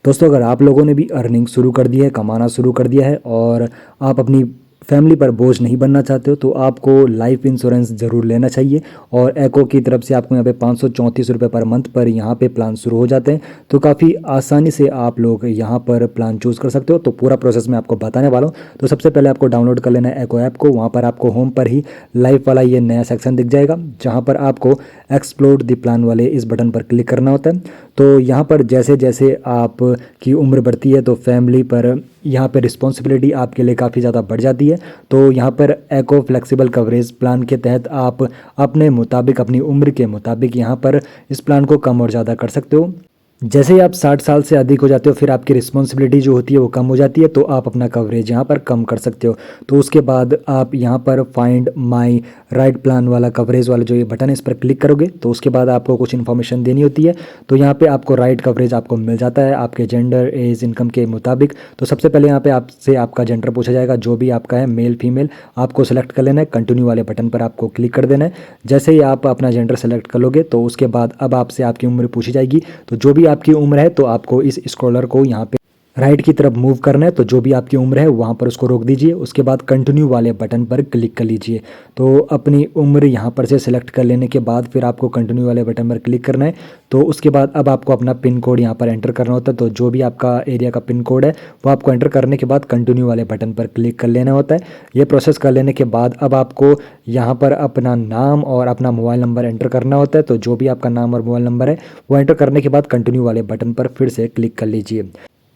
दोस्तों, अगर आप लोगों ने भी अर्निंग शुरू कर दी है, कमाना शुरू कर दिया है और आप अपनी फैमिली पर बोझ नहीं बनना चाहते हो, तो आपको लाइफ इंश्योरेंस ज़रूर लेना चाहिए। और एको की तरफ से आपको यहाँ पे 534 रुपये पर मंथ पर यहाँ पे प्लान शुरू हो जाते हैं। तो काफ़ी आसानी से आप लोग यहाँ पर प्लान चूज़ कर सकते हो। तो पूरा प्रोसेस मैं आपको बताने वाला हूँ। तो सबसे पहले आपको डाउनलोड कर लेना है एको ऐप को। वहाँ पर आपको होम पर ही लाइफ वाला ये नया सेक्शन दिख जाएगा, जहाँ पर आपको एक्सप्लोर द प्लान वाले इस बटन पर क्लिक करना होता है। तो यहाँ पर जैसे जैसे आप की उम्र बढ़ती है तो फैमिली पर यहाँ पे रिस्पॉन्सिबिलिटी आपके लिए काफ़ी ज़्यादा बढ़ जाती है। तो यहाँ पर एको फ्लेक्सिबल कवरेज प्लान के तहत आप अपने मुताबिक, अपनी उम्र के मुताबिक यहाँ पर इस प्लान को कम और ज़्यादा कर सकते हो। जैसे ही आप 60 साल से अधिक हो जाते हो, फिर आपकी रिस्पॉन्सिबिलिटी जो होती है वो कम हो जाती है, तो आप अपना कवरेज यहाँ पर कम कर सकते हो। तो उसके बाद आप यहाँ पर फाइंड माई राइट प्लान वाला कवरेज वाला जो ये बटन है, इस पर क्लिक करोगे तो उसके बाद आपको कुछ इन्फॉर्मेशन देनी होती है। तो यहाँ पे आपको राइट कवरेज आपको मिल जाता है आपके जेंडर, एज, इनकम के मुताबिक। तो सबसे पहले यहाँ पे आपसे आपका जेंडर पूछा जाएगा, जो भी आपका है, मेल फीमेल, आपको सेलेक्ट कर लेना है। कंटिन्यू वाले बटन पर आपको क्लिक कर देना है। जैसे ही आप अपना जेंडर सेलेक्ट कर लोगे तो उसके बाद अब आपसे आपकी उम्र पूछी जाएगी। तो जो भी आपकी उम्र है, तो आपको इस स्क्रॉलर को यहाँ पे राइट की तरफ मूव करना है। तो जो भी आपकी उम्र है वहाँ पर उसको रोक दीजिए। उसके बाद कंटिन्यू वाले बटन पर क्लिक कर लीजिए। तो अपनी उम्र यहाँ पर से सिलेक्ट कर लेने के बाद फिर आपको कंटिन्यू वाले बटन पर क्लिक करना है। तो उसके बाद अब आपको अपना पिन कोड यहाँ पर एंटर करना होता है। तो जो भी आपका एरिया का पिन कोड है वो आपको एंटर करने के बाद कंटिन्यू वाले बटन पर क्लिक कर लेना होता है। ये प्रोसेस कर लेने के बाद अब आपको यहाँ पर अपना नाम और अपना मोबाइल नंबर एंटर करना होता है। तो जो भी आपका नाम और मोबाइल नंबर है वो एंटर करने के बाद कंटिन्यू वाले बटन पर फिर से क्लिक कर लीजिए।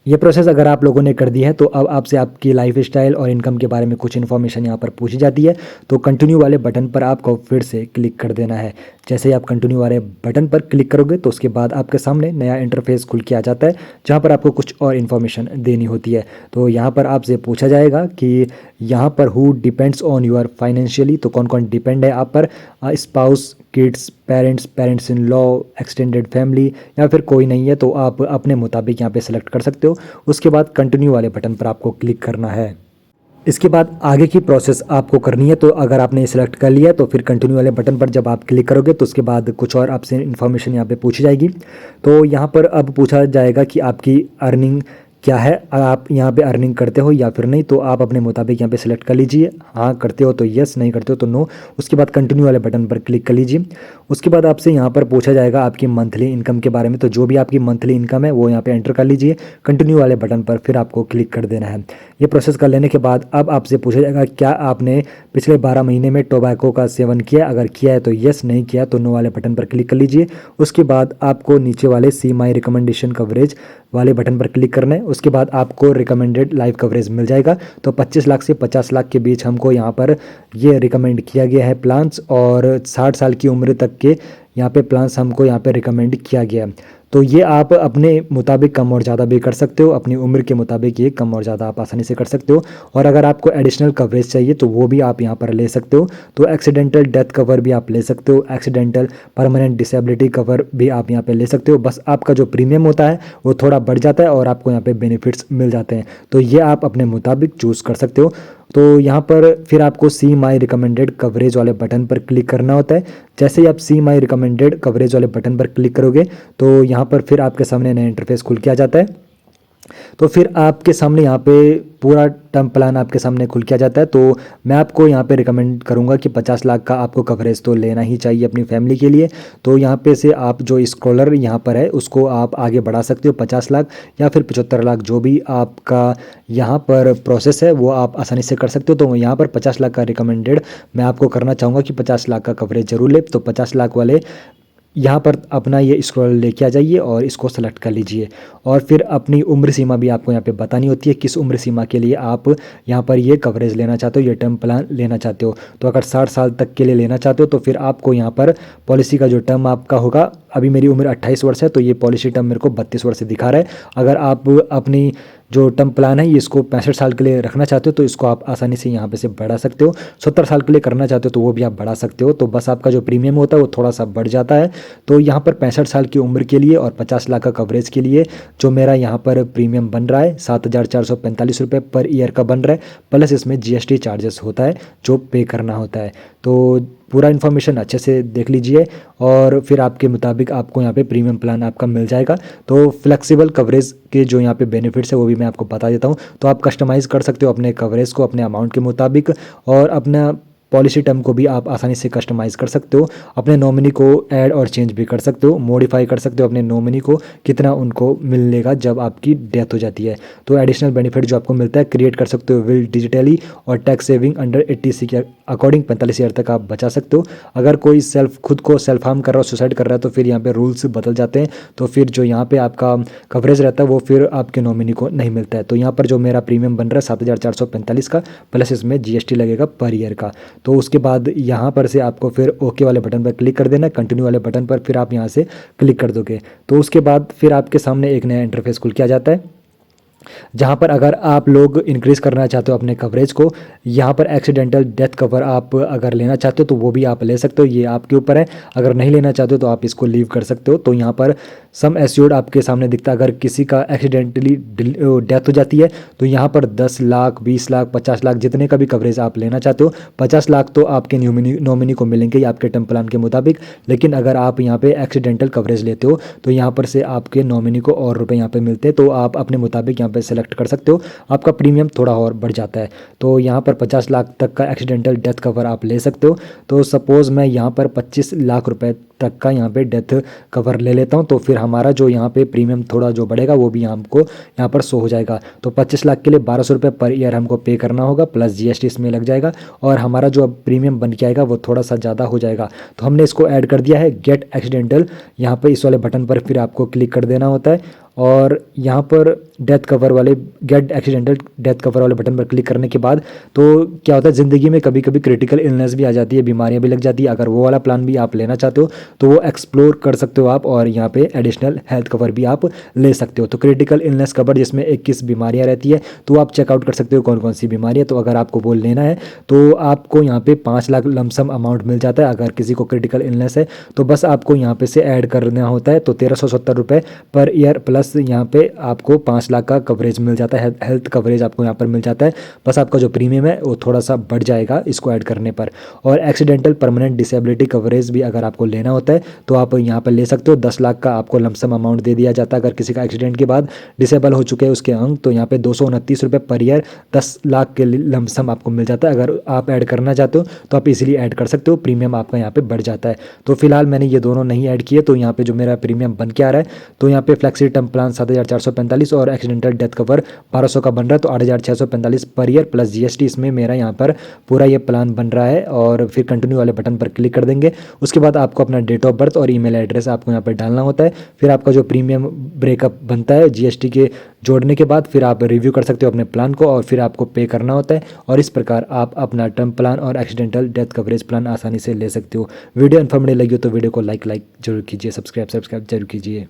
ये प्रोसेस अगर आप लोगों ने कर दी है तो अब आपसे आपकी लाइफ स्टाइल और इनकम के बारे में कुछ इन्फॉर्मेशन यहाँ पर पूछी जाती है। तो कंटिन्यू वाले बटन पर आपको फिर से क्लिक कर देना है। जैसे ही आप कंटिन्यू वाले बटन पर क्लिक करोगे तो उसके बाद आपके सामने नया इंटरफेस खुल के आ जाता है, जहाँ पर आपको कुछ और इन्फॉर्मेशन देनी होती है। तो यहाँ पर आपसे पूछा जाएगा कि यहाँ पर who depends on your financially, तो कौन कौन डिपेंड है आप पर, spouse, kids, parents, parents in law, extended family, या फिर कोई नहीं है। तो आप अपने मुताबिक यहाँ पे सेलेक्ट कर सकते हो। उसके बाद कंटिन्यू वाले बटन पर आपको क्लिक करना है। इसके बाद आगे की प्रोसेस आपको करनी है। तो अगर आपने सेलेक्ट कर लिया तो फिर कंटिन्यू वाले बटन पर जब आप क्लिक करोगे तो उसके बाद कुछ और आपसे इन्फॉर्मेशन यहाँ पे पूछी जाएगी। तो यहाँ पर अब पूछा जाएगा कि आपकी अर्निंग क्या है, आप यहाँ पे अर्निंग करते हो या फिर नहीं। तो आप अपने मुताबिक यहाँ पे सेलेक्ट कर लीजिए। हाँ करते हो तो यस, नहीं करते हो तो नो। उसके बाद कंटिन्यू वाले बटन पर क्लिक कर लीजिए। उसके बाद आपसे यहाँ पर पूछा जाएगा आपकी मंथली इनकम के बारे में। तो जो भी आपकी मंथली इनकम है वो यहाँ पे एंटर कर लीजिए। कंटिन्यू वाले बटन पर फिर आपको क्लिक कर देना है। ये प्रोसेस कर लेने के बाद अब आपसे पूछा जाएगा क्या आपने पिछले 12 महीने में टोबैको का सेवन किया। अगर किया है तो यस, नहीं किया तो नो वाले बटन पर क्लिक कर लीजिए। उसके बाद आपको नीचे वाले सी माई रिकमेंडेशन कवरेज वाले बटन पर क्लिक करना है। उसके बाद आपको रिकमेंडेड लाइफ कवरेज मिल जाएगा। तो 25 लाख से 50 लाख के बीच हमको यहाँ पर ये रिकमेंड किया गया है प्लान्स, और 60 साल की उम्र तक के यहाँ पे प्लान्स हमको यहाँ पे रिकमेंड किया गया है। तो ये आप अपने मुताबिक कम और ज़्यादा भी कर सकते हो। अपनी उम्र के मुताबिक ये कम और ज़्यादा आप आसानी से कर सकते हो। और अगर आपको एडिशनल कवरेज चाहिए तो वो भी आप यहाँ पर ले सकते हो। तो एक्सीडेंटल डेथ कवर भी आप ले सकते हो, एक्सीडेंटल परमानेंट डिसेबिलिटी कवर भी आप यहाँ पे ले सकते हो। बस आपका जो प्रीमियम होता है वो थोड़ा बढ़ जाता है और आपको यहाँ पे बेनिफिट्स मिल जाते हैं। तो ये आप अपने मुताबिक चूज़ कर सकते हो। तो यहाँ पर फिर आपको सी माई रिकमेंडेड कवरेज वाले बटन पर क्लिक करना होता है। जैसे ही आप सी माई रिकमेंडेड कवरेज वाले बटन पर क्लिक करोगे तो यहाँ पर फिर आपके सामने नया इंटरफेस खुल के आ जाता है। तो फिर आपके सामने यहाँ पे पूरा टर्म प्लान आपके सामने खुल के आ जाता है। तो मैं आपको यहाँ पे रिकमेंड करूँगा कि 50 लाख का आपको कवरेज तो लेना ही चाहिए अपनी फैमिली के लिए। तो यहाँ पे से आप जो स्क्रॉलर यहाँ पर है उसको आप आगे बढ़ा सकते हो 50 लाख या फिर 75 लाख, जो भी आपका यहाँ पर प्रोसेस है वो आप आसानी से कर सकते हो। तो यहाँ पर 50 लाख का रिकमेंडेड मैं आपको करना चाहूँगा कि 50 लाख का कवरेज जरूर ले। तो 50 लाख वाले यहाँ पर अपना ये स्क्रॉल लेके आ जाइए और इसको सेलेक्ट कर लीजिए। और फिर अपनी उम्र सीमा भी आपको यहाँ पे बतानी होती है, किस उम्र सीमा के लिए आप यहाँ पर ये कवरेज लेना चाहते हो, ये टर्म प्लान लेना चाहते हो। तो अगर 60 साल तक के लिए लेना चाहते हो तो फिर आपको यहाँ पर पॉलिसी का जो टर्म आपका होगा, अभी मेरी उम्र 28 वर्ष है तो ये पॉलिसी टर्म मेरे को 32 वर्ष दिखा रहा है। अगर आप अपनी जो टर्म प्लान है इसको 65 साल के लिए रखना चाहते हो तो इसको आप आसानी से यहाँ पे से बढ़ा सकते हो। 70 साल के लिए करना चाहते हो तो वो भी आप बढ़ा सकते हो। तो बस आपका जो प्रीमियम होता है वो थोड़ा सा बढ़ जाता है। तो यहाँ पर 65 साल की उम्र के लिए और 50 लाख का कवरेज के लिए जो मेरा यहाँ पर प्रीमियम बन रहा है 7,445 रुपये पर ईयर का बन रहा है, प्लस इसमें GST चार्जेस होता है जो पे करना होता है। तो पूरा इन्फॉर्मेशन अच्छे से देख लीजिए और फिर आपके मुताबिक आपको यहाँ पे प्रीमियम प्लान आपका मिल जाएगा। तो फ्लेक्सिबल कवरेज के जो यहाँ पे बेनिफिट्स है वो भी मैं आपको बता देता हूँ। तो आप कस्टमाइज़ कर सकते हो अपने कवरेज को अपने अमाउंट के मुताबिक, और अपना पॉलिसी टर्म को भी आप आसानी से कस्टमाइज़ कर सकते हो। अपने नॉमिनी को ऐड और चेंज भी कर सकते हो, मॉडिफाई कर सकते हो अपने नॉमिनी को कितना उनको मिलेगा जब आपकी डेथ हो जाती है। तो एडिशनल बेनिफिट जो आपको मिलता है, क्रिएट कर सकते हो विल डिजिटली, और टैक्स सेविंग अंडर 80 के अकॉर्डिंग 45 ईयर तक आप बचा सकते हो। अगर कोई खुद को सेल्फ हार्म कर रहा है, सुसाइड कर रहा है, तो फिर यहाँ पे रूल्स बदल जाते हैं। तो फिर जो यहाँ पे आपका कवरेज रहता है वो फिर आपके नॉमिनी को नहीं मिलता है। तो यहाँ पर जो मेरा प्रीमियम बन रहा है 7445 का, प्लस इसमें GST लगेगा पर ईयर का। तो उसके बाद यहाँ पर से आपको फिर ओके वाले बटन पर क्लिक कर देना, कंटिन्यू वाले बटन पर फिर आप यहाँ से क्लिक कर दोगे। तो उसके बाद फिर आपके सामने एक नया इंटरफेस खुल के आ जाता है, जहाँ पर अगर आप लोग इंक्रीज करना चाहते हो अपने कवरेज को, यहाँ पर एक्सीडेंटल डेथ कवर आप अगर लेना चाहते हो तो वो भी आप ले सकते हो, ये आपके ऊपर है। अगर नहीं लेना चाहते हो तो आप इसको लीव कर सकते हो। तो यहाँ पर सम एश्योर्ड आपके सामने दिखता है। अगर किसी का एक्सीडेंटली डेथ हो जाती है तो यहाँ पर 10 लाख, 20 लाख, 50 लाख, जितने का भी कवरेज आप लेना चाहते हो, 50 लाख तो आपके नॉमिनी को मिलेंगे ही आपके टर्म प्लान के मुताबिक। लेकिन अगर आप यहाँ पे एक्सीडेंटल कवरेज लेते हो तो यहाँ पर से आपके नॉमिनी को और रुपए यहाँ पे मिलते हैं। तो आप अपने मुताबिक यहाँ पे सेलेक्ट कर सकते हो, आपका प्रीमियम थोड़ा और बढ़ जाता है। तो यहाँ पर 50 लाख तक का एक्सीडेंटल डेथ कवर आप ले सकते हो। तो सपोज़ मैं यहाँ पर 25 लाख रुपए तक का यहाँ पे डेथ कवर ले लेता हूँ, तो फिर हमारा जो यहाँ पे प्रीमियम थोड़ा जो बढ़ेगा वो भी हमको यहाँ पर शो हो जाएगा। तो 25 लाख के लिए 1200 रुपये पर ईयर हमको पे करना होगा, प्लस GST इसमें लग जाएगा, और हमारा जो अब प्रीमियम बन के आएगा वो थोड़ा सा ज़्यादा हो जाएगा। तो हमने इसको ऐड कर दिया है गेट एक्सीडेंटल, यहाँ पर इस वाले बटन पर फिर आपको क्लिक कर देना होता है, और यहाँ पर डेथ कवर वाले गेट एक्सीडेंटल डेथ कवर वाले बटन पर क्लिक करने के बाद तो क्या होता है, ज़िंदगी में कभी कभी क्रिटिकल इलनेस भी आ जाती है, बीमारियां भी लग जाती है। अगर वो वाला प्लान भी आप लेना चाहते हो तो वो एक्सप्लोर कर सकते हो आप, और यहाँ पे एडिशनल हेल्थ कवर भी आप ले सकते हो। तो क्रिटिकल इलनेस कवर जिसमें 21 बीमारियाँ रहती है, तो आप चेकआउट कर सकते हो कौन कौन सी बीमारियाँ। तो अगर आपको वो लेना है तो आपको यहाँ पे 5 लाख लमसम अमाउंट मिल जाता है। अगर किसी को क्रिटिकल इलनेस है तो बस आपको यहाँ पे से ऐड करना होता है। तो 1370 रुपये पर ईयर, प्लस यहाँ पे आपको 5 लाख का कवरेज मिल जाता है, हेल्थ कवरेज आपको यहाँ पर मिल जाता है। बस आपका जो प्रीमियम है वो थोड़ा सा बढ़ जाएगा इसको ऐड करने पर। और एक्सीडेंटल परमानेंट डिसेबिलिटी कवरेज भी अगर आपको लेना होता है तो आप यहाँ पर ले सकते हो। 10 लाख का आपको लमसम अमाउंट दे दिया जाता है अगर किसी का एक्सीडेंट के बाद डिसेबल हो चुके हैं उसके अंग। तो यहाँ पे 229 रुपये पर ईयर 10 लाख के लमसम आपको मिल जाता है। अगर आप ऐड करना चाहते हो तो आप इजीली ऐड कर सकते हो, प्रीमियम आपका यहाँ पे बढ़ जाता है। तो फिलहाल मैंने ये दोनों नहीं ऐड किए, तो यहाँ पे जो मेरा प्रीमियम बन के आ रहा है, तो यहाँ पे फ्लेक्सी टर्म प्लान 7445 और एक्सीडेंटल डेथ कवर 1200 का बन रहा है, तो 8645 पर ईयर प्लस GST इसमें मेरा यहाँ पर पूरा ये प्लान बन रहा है। और फिर कंटिन्यू वाले बटन पर क्लिक कर देंगे। उसके बाद आपको अपना डेट ऑफ बर्थ और ईमेल एड्रेस आपको यहाँ पर डालना होता है। फिर आपका जो प्रीमियम ब्रेकअप बनता है GST के जोड़ने के बाद, फिर आप रिव्यू कर सकते हो अपने प्लान को, और फिर आपको पे करना होता है। और इस प्रकार आप अपना टर्म प्लान और एक्सीडेंटल डेथ कवरेज प्लान आसानी से ले सकते हो। वीडियो इन्फॉर्मेटिव लगी हो तो वीडियो को लाइक जरूर कीजिए, सब्सक्राइब जरूर कीजिए।